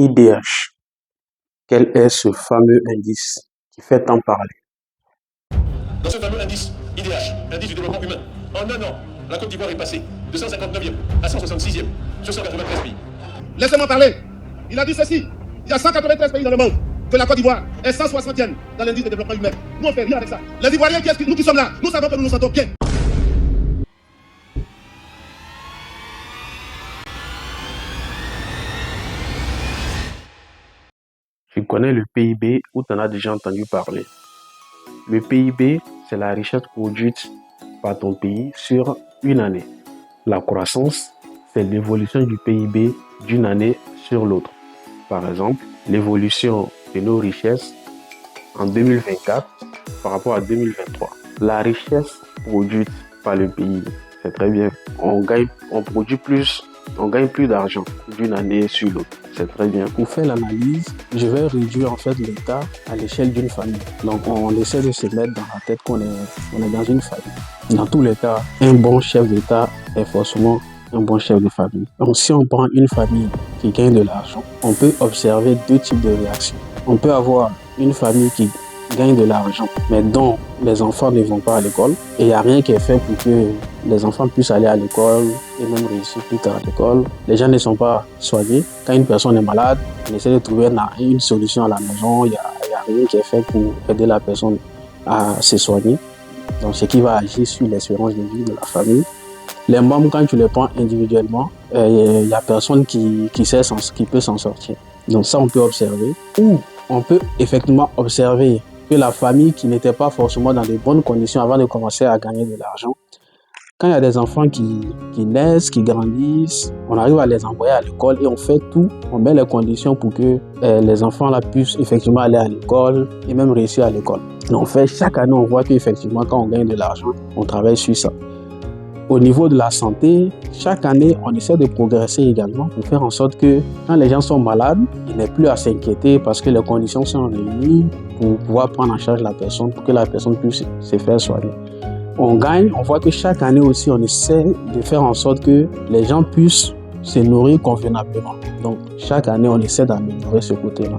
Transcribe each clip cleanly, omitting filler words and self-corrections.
IDH. Quel est ce fameux indice qui fait tant parler? Dans ce fameux indice IDH, indice du développement humain, en un an, la Côte d'Ivoire est passée de 159e à 166e sur 193 pays. Laissez-moi parler. Il a dit ceci. Il y a 193 pays dans le monde. Que la Côte d'Ivoire est 160e dans l'indice de développement humain. Nous, on fait rien avec ça. Les Ivoiriens, nous qui sommes là, nous savons que nous nous sentons bien. Tu connais le PIB ou tu en as déjà entendu parler? Le PIB, c'est la richesse produite par ton pays sur une année. La croissance, c'est l'évolution du PIB d'une année sur l'autre. Par exemple, l'évolution de nos richesses en 2024 par rapport à 2023. La richesse produite par le pays, c'est très bien. On gagne plus d'argent d'une année sur l'autre. C'est très bien. Pour faire l'analyse, je vais réduire en fait l'État à l'échelle d'une famille. Donc on essaie de se mettre dans la tête qu'on est dans une famille. Dans tous les cas, un bon chef d'État est forcément un bon chef de famille. Donc si on prend une famille qui gagne de l'argent, on peut observer deux types de réactions. On peut avoir une famille qui gagne de l'argent, mais dont les enfants ne vont pas à l'école et il n'y a rien qui est fait pour que les enfants puissent aller à l'école et même réussir plus tard à l'école. Les gens ne sont pas soignés. Quand une personne est malade, on essaie de trouver une solution à la maison. Il n'y a rien qui est fait pour aider la personne à se soigner. Donc, ce qui va agir sur l'espérance de vie de la famille. Les membres, quand tu les prends individuellement, il n'y a personne qui peut s'en sortir. Donc ça, on peut observer. Ou on peut effectivement observer que la famille qui n'était pas forcément dans de bonnes conditions avant de commencer à gagner de l'argent, quand il y a des enfants qui naissent, qui grandissent, on arrive à les envoyer à l'école et on fait tout, on met les conditions pour que les enfants là puissent effectivement aller à l'école et même réussir à l'école. Donc chaque année, on voit qu'effectivement, quand on gagne de l'argent, on travaille sur ça. Au niveau de la santé, chaque année, on essaie de progresser également pour faire en sorte que quand les gens sont malades, ils n'aient plus à s'inquiéter parce que les conditions sont réunies pour pouvoir prendre en charge la personne, pour que la personne puisse se faire soigner. On gagne, on voit que chaque année aussi, on essaie de faire en sorte que les gens puissent se nourrir convenablement. Donc, chaque année, on essaie d'améliorer ce côté-là.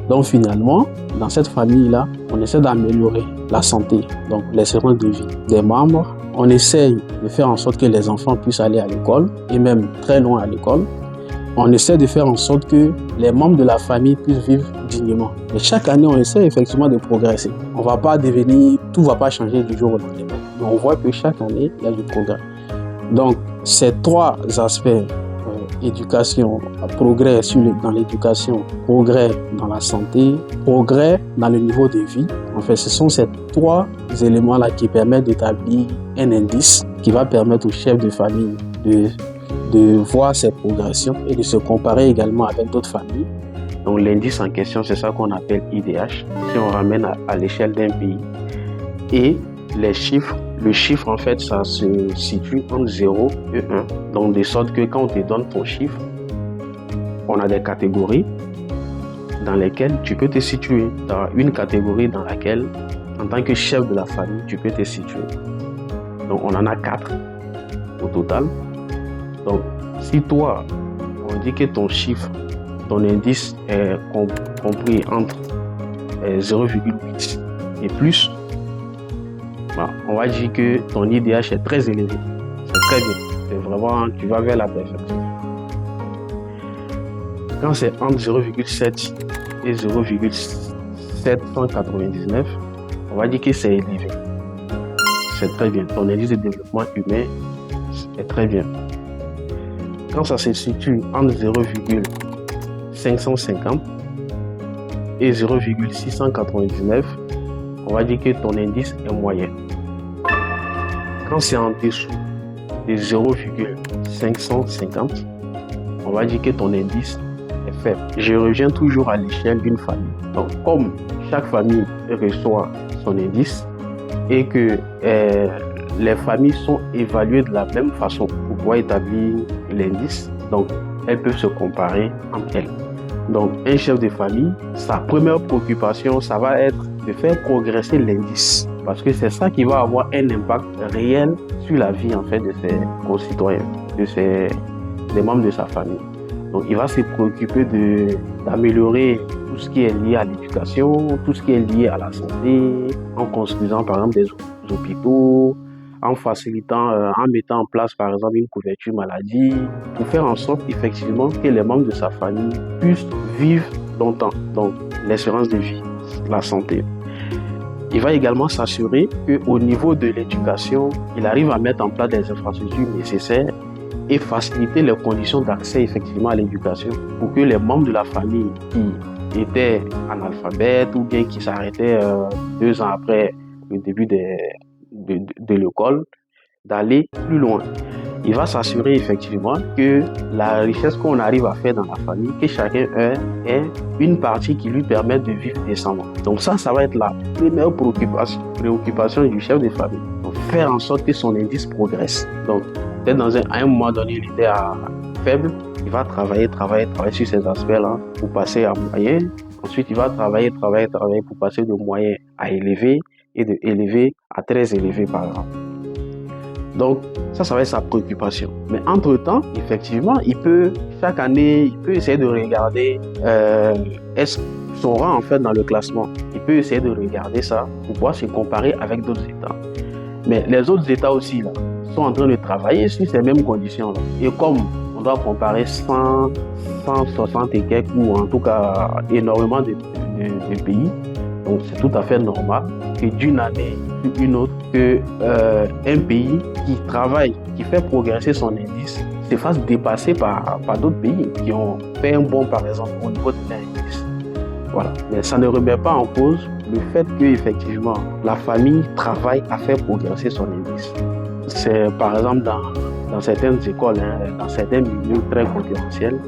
Donc, finalement, dans cette famille-là, on essaie d'améliorer la santé, donc l'espérance de vie des membres. On essaye de faire en sorte que les enfants puissent aller à l'école et même très loin à l'école. On essaie de faire en sorte que les membres de la famille puissent vivre dignement. Et chaque année, on essaie effectivement de progresser. Tout va pas changer du jour au lendemain. Mais on voit que chaque année, il y a du progrès. Donc, ces trois aspects, éducation, progrès dans l'éducation, progrès dans la santé, progrès dans le niveau de vie. En fait, ce sont ces trois éléments-là qui permettent d'établir un indice qui va permettre au chef de famille de voir ses progressions et de se comparer également avec d'autres familles. Donc l'indice en question, c'est ça qu'on appelle IDH, si on ramène à l'échelle d'un pays. Et le chiffre en fait, ça se situe entre 0 et 1. Donc de sorte que quand on te donne ton chiffre, on a des catégories dans lesquelles tu peux te situer. Tu as une catégorie dans laquelle, en tant que chef de la famille, tu peux te situer. Donc on en a 4 au total. Donc si toi, on dit que ton chiffre, ton indice est compris entre 0,8 et plus, on va dire que ton IDH est très élevé. C'est très bien. C'est vraiment, tu vas vers la perfection. Quand c'est entre 0,7 et 0,799, on va dire que c'est élevé. C'est très bien. Ton indice de développement humain est très bien. Quand ça se situe entre 0,550 et 0,699, on va dire que ton indice est moyen. Quand c'est en dessous de 0,550, on va dire que ton indice est faible. Je reviens toujours à l'échelle d'une famille. Donc, comme chaque famille reçoit son indice et que les familles sont évaluées de la même façon pour pouvoir établir l'indice, donc elles peuvent se comparer entre elles. Donc, un chef de famille, sa première préoccupation, ça va être de faire progresser l'indice. Parce que c'est ça qui va avoir un impact réel sur la vie en fait de ses concitoyens, des membres de sa famille. Donc, il va se préoccuper d'améliorer tout ce qui est lié à l'éducation, tout ce qui est lié à la santé, en construisant par exemple des hôpitaux, en facilitant, en mettant en place par exemple une couverture maladie, pour faire en sorte effectivement que les membres de sa famille puissent vivre longtemps. Donc, l'espérance de vie, la santé. Il va également s'assurer qu'au niveau de l'éducation, il arrive à mettre en place des infrastructures nécessaires et faciliter les conditions d'accès effectivement à l'éducation pour que les membres de la famille qui étaient analphabètes ou bien qui s'arrêtaient 2 ans après le début de l'école, d'aller plus loin. Il va s'assurer effectivement que la richesse qu'on arrive à faire dans la famille, que chacun ait une partie qui lui permette de vivre décemment. Donc ça va être la première préoccupation du chef de famille. Donc faire en sorte que son indice progresse. Donc peut-être à un moment donné, il était faible, il va travailler sur ces aspects-là pour passer à moyen. Ensuite, il va travailler pour passer de moyen à élevé et de élevé à très élevé par exemple. Donc, ça va être sa préoccupation. Mais entre-temps, effectivement, chaque année, il peut essayer de regarder est-ce son rang en fait dans le classement. Il peut essayer de regarder ça pour pouvoir se comparer avec d'autres États. Mais les autres États aussi là, sont en train de travailler sur ces mêmes conditions là. Et comme on doit comparer 160 et quelques, ou en tout cas énormément de pays, donc c'est tout à fait normal que d'une année sur une autre, un pays qui travaille, qui fait progresser son indice, se fasse dépasser par d'autres pays qui ont fait un bond par exemple au niveau de l'indice. Voilà. Mais ça ne remet pas en cause le fait que effectivement la famille travaille à faire progresser son indice. C'est par exemple dans certaines écoles, dans certains milieux très concurrentiels,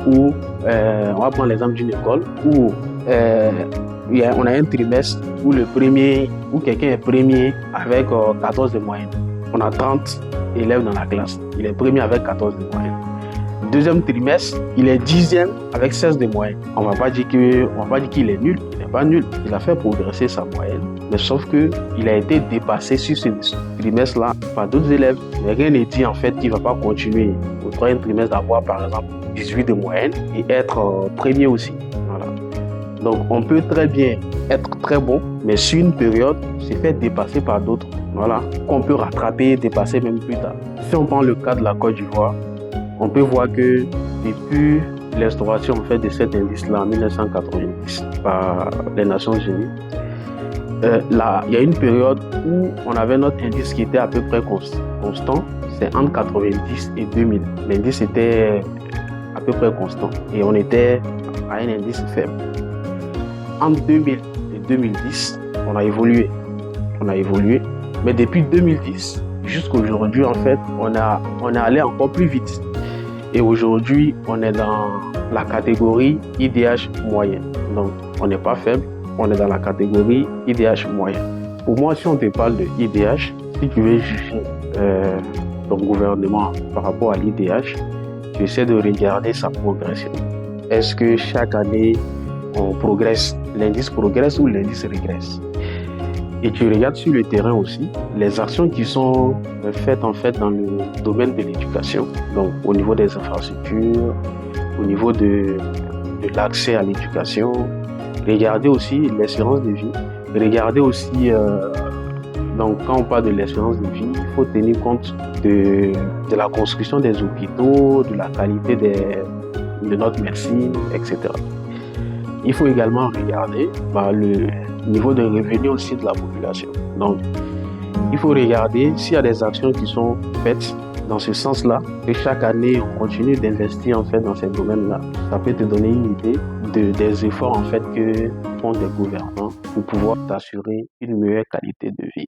où on va prendre l'exemple d'une école où on a un trimestre où quelqu'un est premier avec 14 de moyenne. On a 30 élèves dans la classe. Il est premier avec 14 de moyenne. Deuxième trimestre, il est 10e avec 16 de moyenne. On ne va pas dire qu'il est nul. Il n'est pas nul. Il a fait progresser sa moyenne. Mais sauf qu'il a été dépassé sur ce trimestre-là par d'autres élèves. Mais rien n'est dit en fait qu'il ne va pas continuer au troisième trimestre d'avoir par exemple 18 de moyenne et être premier aussi. Voilà. Donc on peut très bien être très bon, mais sur une période, se faire dépasser par d'autres. Voilà. Qu'on peut rattraper, dépasser même plus tard. Si on prend le cas de la Côte d'Ivoire, on peut voir que depuis l'instauration en fait, de cet indice-là en 1990 par les Nations Unies, il y a une période où on avait notre indice qui était à peu près constant. C'est entre 90 et 2000. L'indice était à peu près constant et on était à un indice faible. Entre 2000 et 2010, on a évolué. Mais depuis 2010 jusqu'à aujourd'hui, en fait, on est allé encore plus vite. Et aujourd'hui, on est dans la catégorie IDH moyen. Donc, on n'est pas faible, on est dans la catégorie IDH moyen. Pour moi, si on te parle de IDH, si tu veux juger ton gouvernement par rapport à l'IDH, tu essaies de regarder sa progression. Est-ce que chaque année, on progresse, l'indice progresse ou l'indice régresse? Et tu regardes sur le terrain aussi les actions qui sont faites en fait dans le domaine de l'éducation, donc au niveau des infrastructures, au niveau de l'accès à l'éducation. Regardez aussi l'espérance de vie. Regardez aussi, donc quand on parle de l'espérance de vie, il faut tenir compte de la construction des hôpitaux, de la qualité de notre médecine, etc. Il faut également regarder le niveau de revenu aussi de la population. Donc, il faut regarder s'il y a des actions qui sont faites dans ce sens-là, et chaque année, on continue d'investir en fait dans ces domaines-là. Ça peut te donner une idée des efforts en fait que font des gouvernants pour pouvoir t'assurer une meilleure qualité de vie.